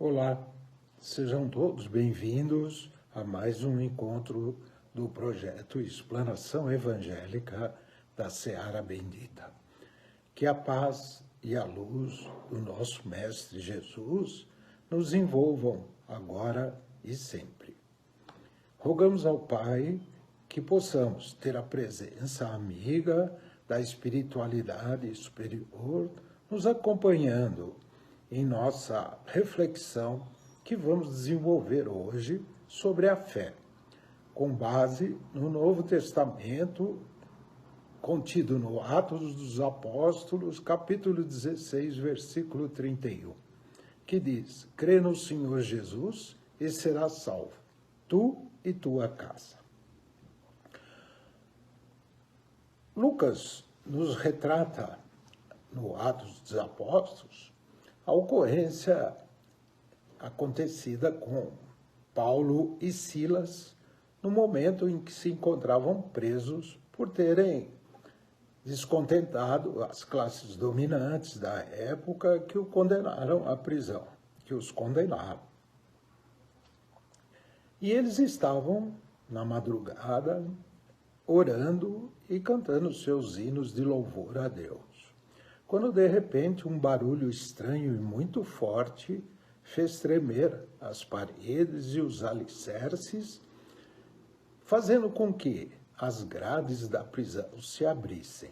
Olá, sejam todos bem-vindos a mais um encontro do projeto Explanação Evangélica da Seara Bendita. Que a paz e a luz do nosso Mestre Jesus nos envolvam agora e sempre. Rogamos ao Pai que possamos ter a presença amiga da espiritualidade superior nos acompanhando em nossa reflexão que vamos desenvolver hoje sobre a fé, com base no Novo Testamento, contido no Atos dos Apóstolos, capítulo 16, versículo 31, que diz: crê no Senhor Jesus e serás salvo, tu e tua casa. Lucas nos retrata, no Atos dos Apóstolos, a ocorrência acontecida com Paulo e Silas no momento em que se encontravam presos por terem descontentado as classes dominantes da época que o condenaram à prisão, que os condenaram. E eles estavam, na madrugada, orando e cantando seus hinos de louvor a Deus, quando de repente um barulho estranho e muito forte fez tremer as paredes e os alicerces, fazendo com que as grades da prisão se abrissem,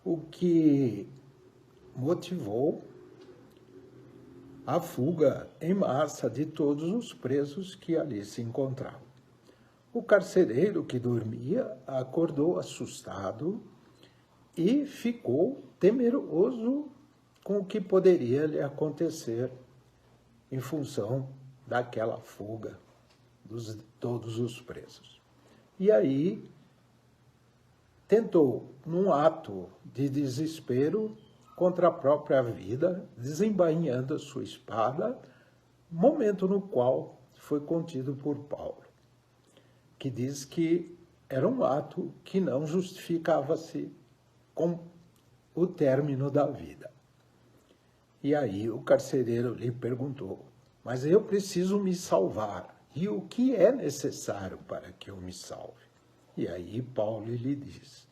o que motivou a fuga em massa de todos os presos que ali se encontravam. O carcereiro que dormia acordou assustado e ficou temeroso com o que poderia lhe acontecer em função daquela fuga de todos os presos. E aí tentou, num ato de desespero contra a própria vida, desembainhando a sua espada, momento no qual foi contido por Paulo, que diz que era um ato que não justificava-se com o término da vida. E aí o carcereiro lhe perguntou: mas eu preciso me salvar, e o que é necessário para que eu me salve? E aí Paulo lhe diz: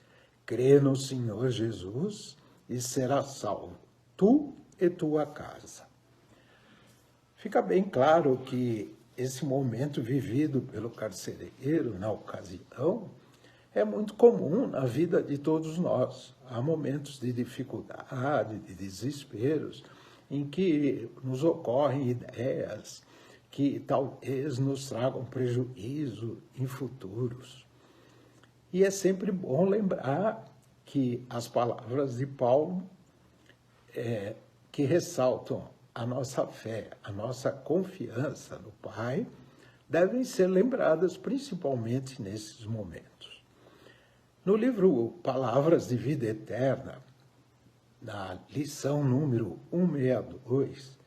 crê no Senhor Jesus e serás salvo, tu e tua casa. Fica bem claro que esse momento vivido pelo carcereiro na ocasião é muito comum na vida de todos nós. Há momentos de dificuldade, de desesperos, em que nos ocorrem ideias que talvez nos tragam prejuízo em futuros. E é sempre bom lembrar que as palavras de Paulo, que ressaltam a nossa fé, a nossa confiança no Pai, devem ser lembradas principalmente nesses momentos. No livro Palavras de Vida Eterna, na lição número 162,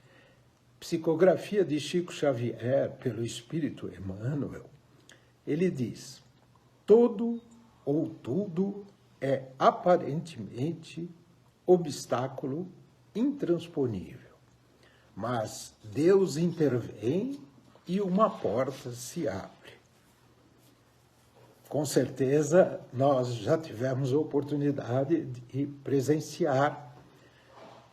Psicografia de Chico Xavier pelo Espírito Emmanuel, ele diz: todo ou tudo é aparentemente obstáculo intransponível, mas Deus intervém e uma porta se abre. Com certeza, nós já tivemos a oportunidade de presenciar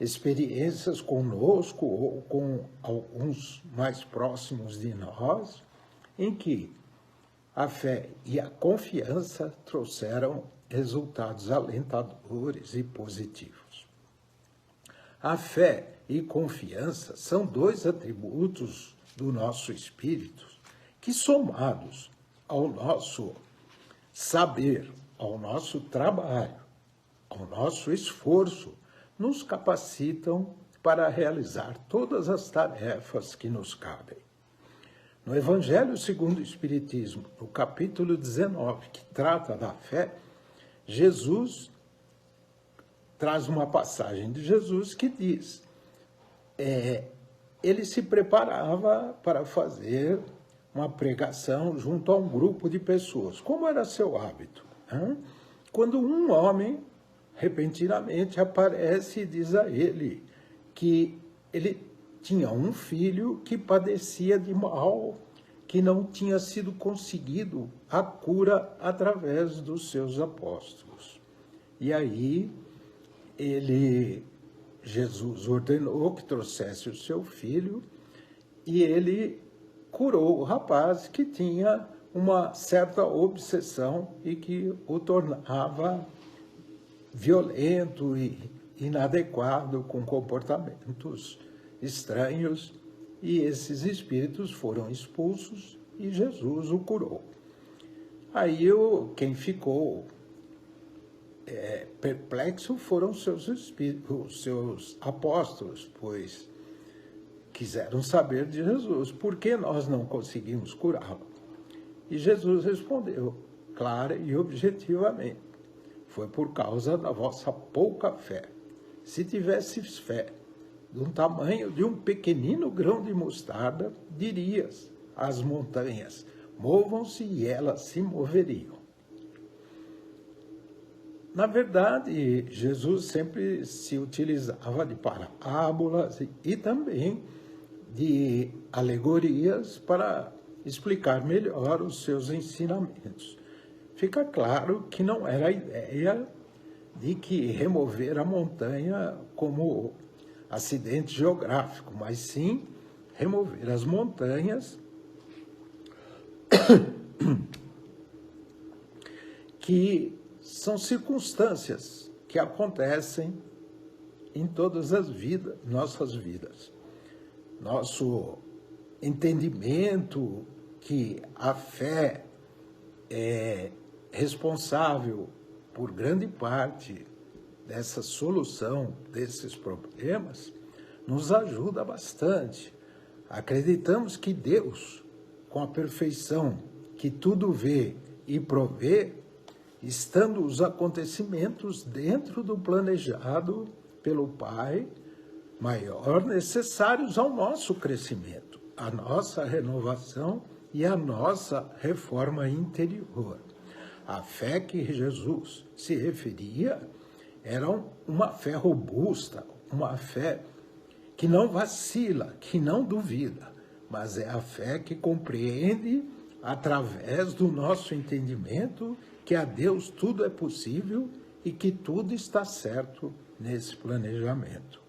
experiências conosco ou com alguns mais próximos de nós, em que a fé e a confiança trouxeram resultados alentadores e positivos. A fé e confiança são dois atributos do nosso espírito que, somados ao nosso saber, ao nosso trabalho, ao nosso esforço, nos capacitam para realizar todas as tarefas que nos cabem. No Evangelho segundo o Espiritismo, no capítulo 19, que trata da fé, Jesus traz uma passagem de Jesus que diz: ele se preparava para fazer uma pregação junto a um grupo de pessoas, como era seu hábito, quando um homem repentinamente aparece e diz a ele que ele tinha um filho que padecia de mal, que não tinha sido conseguido a cura através dos seus apóstolos. E aí Jesus ordenou que trouxesse o seu filho e ele curou o rapaz que tinha uma certa obsessão e que o tornava violento e inadequado, com comportamentos estranhos, e esses espíritos foram expulsos e Jesus o curou. Aí quem ficou perplexo foram os seus apóstolos, pois quiseram saber de Jesus, por que nós não conseguimos curá-lo? E Jesus respondeu, clara e objetivamente, foi por causa da vossa pouca fé. Se tivesses fé do tamanho de um pequenino grão de mostarda, dirias às montanhas, movam-se e elas se moveriam. Na verdade, Jesus sempre se utilizava de parábolas e também de alegorias para explicar melhor os seus ensinamentos. Fica claro que não era a ideia de que remover a montanha como acidente geográfico, mas sim remover as montanhas que são circunstâncias que acontecem em todas as nossas vidas. Nosso entendimento que a fé é responsável por grande parte dessa solução desses problemas nos ajuda bastante. Acreditamos que Deus, com a perfeição que tudo vê e provê, estando os acontecimentos dentro do planejado pelo Pai maior, necessários ao nosso crescimento, à nossa renovação e à nossa reforma interior. A fé que Jesus se referia era uma fé robusta, uma fé que não vacila, que não duvida, mas é a fé que compreende, através do nosso entendimento, que a Deus tudo é possível e que tudo está certo nesse planejamento.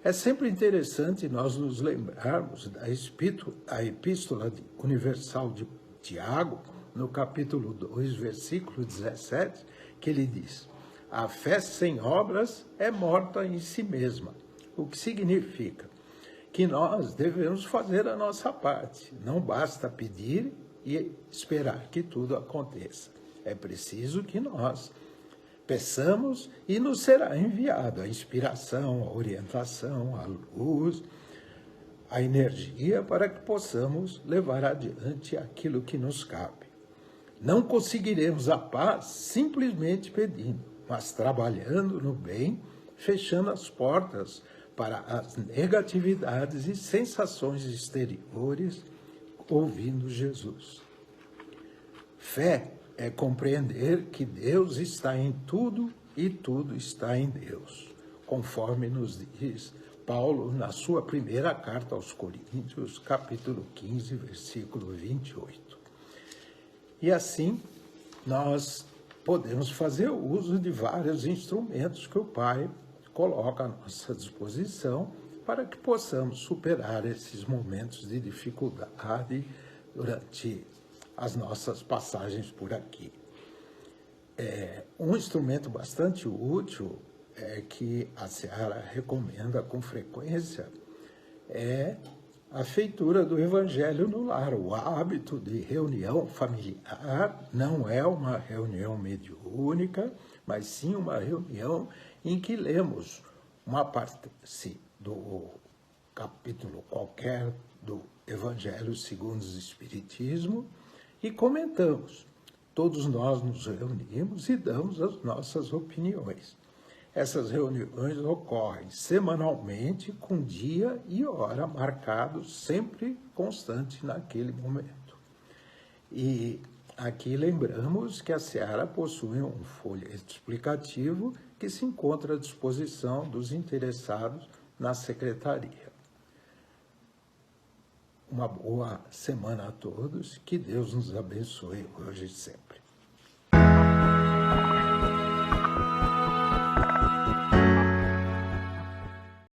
É sempre interessante nós nos lembrarmos da Epístola Universal de Tiago, no capítulo 2, versículo 17, que ele diz, a fé sem obras é morta em si mesma, o que significa que nós devemos fazer a nossa parte, não basta pedir e esperar que tudo aconteça. É preciso que nós peçamos e nos será enviado a inspiração, a orientação, a luz, a energia para que possamos levar adiante aquilo que nos cabe. Não conseguiremos a paz simplesmente pedindo, mas trabalhando no bem, fechando as portas para as negatividades e sensações exteriores, ouvindo Jesus. Fé é compreender que Deus está em tudo e tudo está em Deus, conforme nos diz Paulo na sua primeira carta aos Coríntios, capítulo 15, versículo 28. E assim, nós podemos fazer uso de vários instrumentos que o Pai coloca à nossa disposição para que possamos superar esses momentos de dificuldade durante as nossas passagens por aqui. Um instrumento bastante útil que a Seara recomenda com frequência é a feitura do Evangelho no lar. O hábito de reunião familiar não é uma reunião mediúnica, mas sim uma reunião em que lemos uma parte do capítulo qualquer do Evangelho segundo o Espiritismo e comentamos. Todos nós nos reunimos e damos as nossas opiniões. Essas reuniões ocorrem semanalmente, com dia e hora marcados, sempre constante naquele momento. E aqui lembramos que a Seara possui um folheto explicativo que se encontra à disposição dos interessados na secretaria. Uma boa semana a todos. Que Deus nos abençoe hoje e sempre.